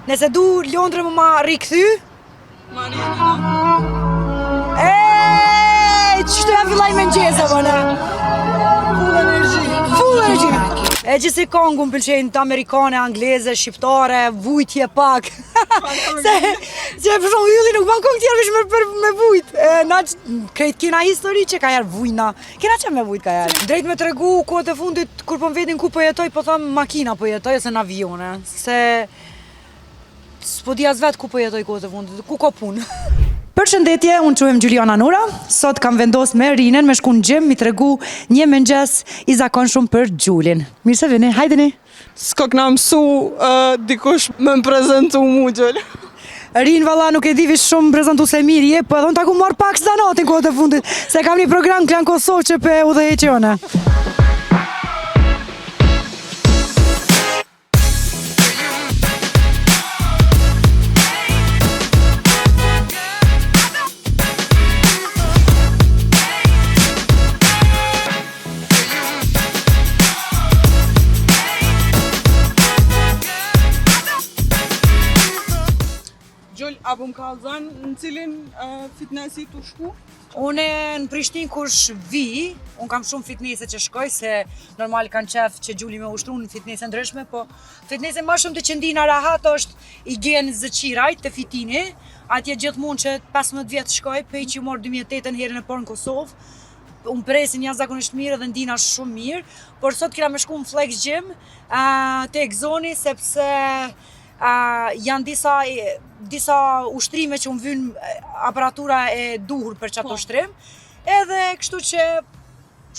Nëse du Londra më ma rikthy. Qështu ja fillaj me ngjesa bëna. Full energy. E gjithë si kongu më pëlqejnë të amerikane, angleze, shqiptare, vujtje pak. Se për shumë ylli nuk ban kong tjerë vish me vujt. Na krejt kena histori që ka jarë vujna. Kena që me vujt ka jarë. Drejt me të regu kohët e fundit, kur po më vetin ku po jetoj, po tham makina po jetoj, ose në avione. Se s'po di as vetë ku po jetoj kohët e fundit, ku ko punë. Përshëndetje, unë quhem Gjuliana Nura. Sot kam vendos me Rinen me shku në gjim, mi tregu një mëngjes i zakonshëm për Gjulin. Mirë se vini, hajdeni. S'ka këna mësu dikush me më prezentu mu Gjul. Rin valla nuk e divi shumë prezentu se mirë je, po edhe unë ta ku marrë pak zanotin kohët e fundit, se kam një program Klan Kosovë që pe u dhe heqone. Apo më kallëzën në cilin fitnesi të shku? Une në Prishtinë kush vi, unë kam shumë fitnese që shkoj, se normal kanë qef që Gjuli me ushtru në fitnese ndryshme, po fitnese ma shumë të qëndina rahat është i gen Zëqirajt të Fitini, atje gjithmonë që 15 vjetë shkoj, pej që morë 2008 herën e parë në Kosovë, unë presin janë zakonisht mirë dhe ndina shumë mirë, por sot kira me shku në Flex Gym të Exoni, sepse janë disa ushtrime që më vynë aparatura e duhur për qatë ushtrim, edhe kështu që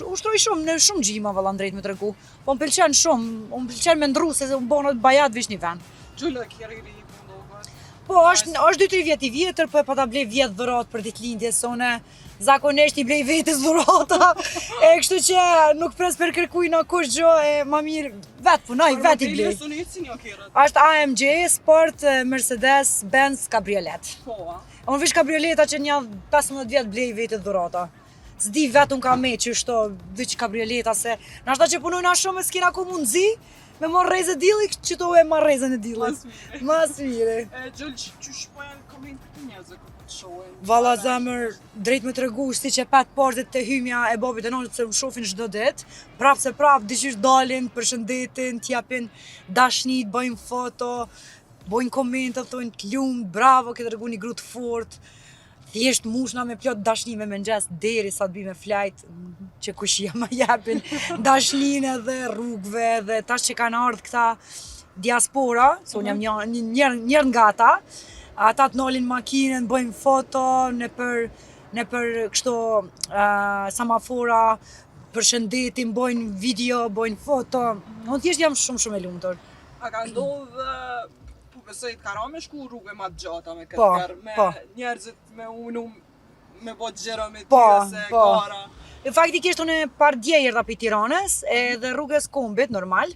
ushtroj shumë në shumë gjima valla drejt me tregu, po më pëlqen shumë, më pëlqen me ndru se më bonët bajat vish një vend. Gjullë dhe kjeri i pëndovët? Po, është 2-3 vjet i vjetër, po e pa ta blej vjetë dhurat për ditëlindje, se une zakonisht i blej vetës dhurata, e kështu që nuk pres për kërkuj në kush gjo, e ma mirë vetë punoj, vetë i blej. Ashtë AMG, Sport, Mercedes, Benz, kabriolet. Unë vish kabrioleta që një 15 vjetë blej vetës dhurata. S'di vetë unë ka me që shto vish kabrioleta, se nashta që punojna shumë e s'kina ku mundzi, me marrë rejzë e dili, që to e marrë rejzën e dili. Mas mire. Gjullë, që shpojnë koment të njerëzë këtë të shohen? Valla zemër, drejt me të regu, si që 5 partit të hymja e babit e nonët se më shofin çdo ditë, prap se prap, dyqysh dalin, përshëndetin, t'japin dashnit, bëjnë foto, bëjnë komente, thonë t'lumë, bravo, këtë regu një gru të fort, thjesht mushna me plot dashni me mëngjes deri sa të bi me flajt që kushia ma japin dashnin edhe rrugve dhe tash që kanë ardhë këta diaspora, se unë jam njërë nga ata, ata të nolin makinën, bëjmë foto në për kështu samafora, përshëndetin, bëjnë video, bëjnë foto, unë thjesht jam shumë e lumtur. A ka ndodhë besoj të kara me shku rrugë ma të gjata me këtë kërë, me njerëzit me unu, me bo të gjera me tira se gara. Faktikisht unë par dje erdha për Tiranës, edhe rrugës Kombit, normal,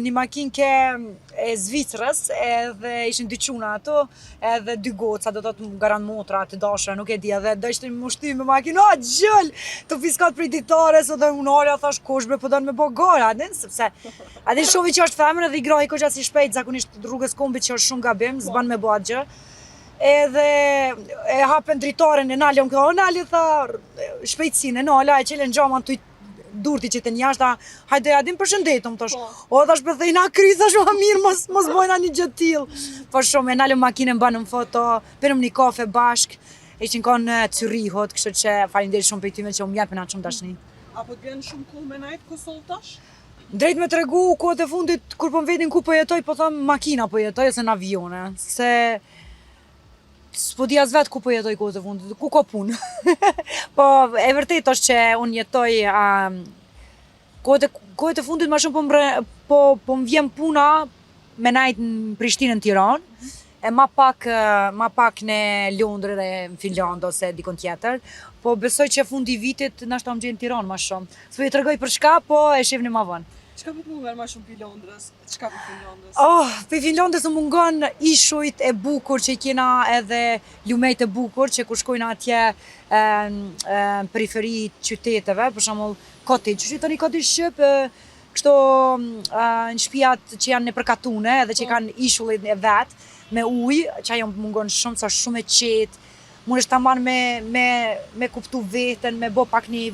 një makinke e Zvicrës, edhe ishin 2 quna ato, edhe 2 goca, do të garan motra, të dashra, nuk e di, edhe do ishte më shtim me makinë, gjëll, të fiskat për ditare, sot dhe unarja, thash koshbre, po do në me bo gara, adin, sepse, adin shovi që është femër edhe i grahi koqa si shpejt, zakonisht rrugës Kombit që është shumë gabim, zban me bo atë gjë. Edhe e hapen dritaren e Nali, unë këta, Nali tha shpejtësin e Nala, e qelen gjaman të durti që të njashta, hajde adin përshëndetëm tash. O tash për thejna kry, thash ma mirë, mos bojna një gjë t'il. Po shumë, e Nali makine banëm foto, përëm një kafe bashk, ishin konë Cyrihot, kështë që falinderit shumë për tyme që më jepin atë shumë dashni. Apo t'vjen shumë cool me najtë Kosovë tash? Drejt me të regu, kohët e fundit, kur po më vetin ku po jetoj, po tham makina po jetoj, ose në avione, se s'po di as vetë ku po jetoj kohët e fundit, ku ko punë. Po e vërtet është që unë jetoj kohët e fundit ma shumë po më vjen puna me najtë në Prishtinë në Tiranë, e ma pak në Londrë dhe në Finland ose dikon tjetër, po besoj që fundi vitit nashta më gjenë në Tiranë ma shumë. S'po i tregoj për shka, po e shifni ma vonë. Çka po të mungon ma shumë për Londrës? Çka për Finlandës? Për Finlandës më mungon ishujt e bukur që i kena edhe lumejt e bukur që kur shkojnë atje në periferi qyteteve, për shembull Kotić, që tani Kotić Shqip, kështu në shtëpiat që janë në përkatune edhe që kanë ishullit e vet me ujë, që ajo mungon shumë, sa shumë e qetë. Mundesh ta marr me kuptu veten, me bë pak një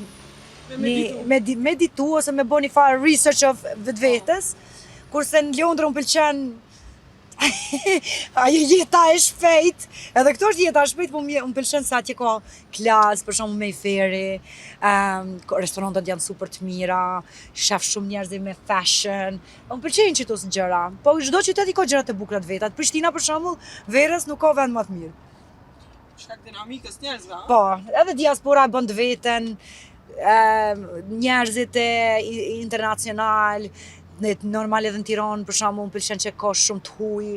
meditu ose me bë një farë research of vetvetes. Kurse në Londër më pëlqen ajo jeta e shpejt, edhe këto është jeta e shpejt, po më pëlqen se atje ka klas, për shembull Mayfairi, restorantat janë super të mira, shef shumë njerëz me fashion. Më pëlqejnë qëto gjëra. Po çdo qytet i ka gjërat e bukura të veta. Prishtina për shembull, verës nuk ka vend më të mirë. Shkak dinamikës njerëzve, ha? Po, edhe diaspora e bën të veten, njerëzit e internacional, normal edhe në Tiranë, për shembull, më pëlqen që ka shumë të huj,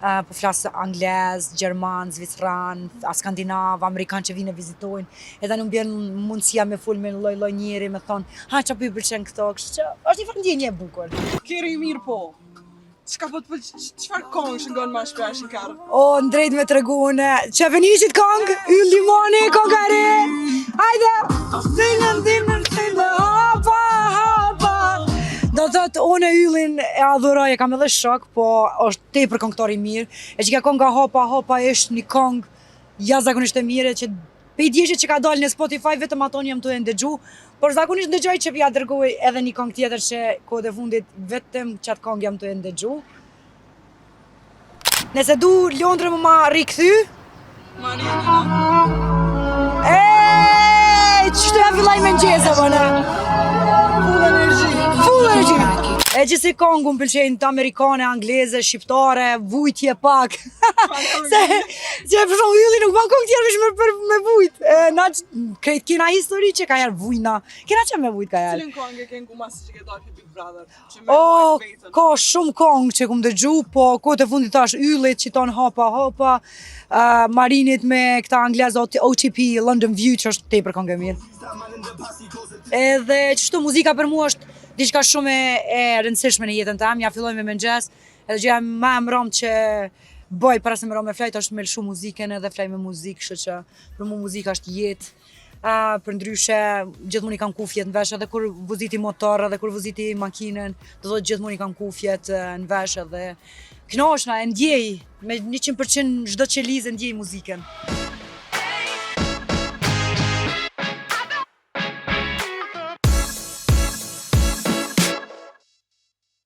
po flas anglez, gjerman, zvicran, skandinav, amerikan që vinë e vizitojnë, edhe nuk bjen mundësia me fol me lloj njeri, me thonë, ha çfarë po pëlqen këto, kështu që është një farë ndjenje e bukur. Keri mirë po. Çka po të pëlqen? Çfarë këngë shëngon më shpesh në karë? O, drejt me treguan, që venishit këngë, yll limoni, këngare. Hajde! Do të thotë, unë yllin e adhuroj, e kam edhe shok, po është tepër këngëtar i mirë. E që ka kënga Hopa është një këngë jashtëzakonisht e mirë, që pe djeshit që ka dalë në Spotify, vetëm ato jam të ndëgju, por zakonisht ndëgjoj që pja dërgoj edhe një këngë tjetër që kohët e fundit vetëm qatë këngë jam të ndëgju. Nëse du Londrë më ma rikthy, qështu ja fillaj me ngjesa, bëna? Full energy. E gjithë si këngë më pëlqejnë të amerikane, angleze, shqiptare, vujtje pak. Se për shumë ylli nuk ban këngë tjerë veç me vujt. Na krejt kena histori që ka jarë vujna. Kena që me vujt ka jarë. Cilën këngë e kënë ku masë që ke dalë Big Brother? O, ka shumë këngë që kum dëgju, po kohët e fundit tash yllit që tonë Hopa, Marinit me këta anglez OTP, London View, që është tepër këngë e mirë. Edhe qështu muzika për mua është diçka shumë e rëndësishme në jetën tam, ja filloj me mëngjes, edhe gjëja më e mëromtë që bëj para se më me flajt është me lëshu muzikën edhe flaj me muzikë, kështu që për mua muzika është jetë. Për ndryshe, gjithmonë i kam kufjet në vesh edhe kur voziti motor edhe kur voziti makinën, do thotë gjithmonë i kam kufjet në vesh edhe knoqna, e ndjej, me 100% çdo që liz e ndjej muzikën.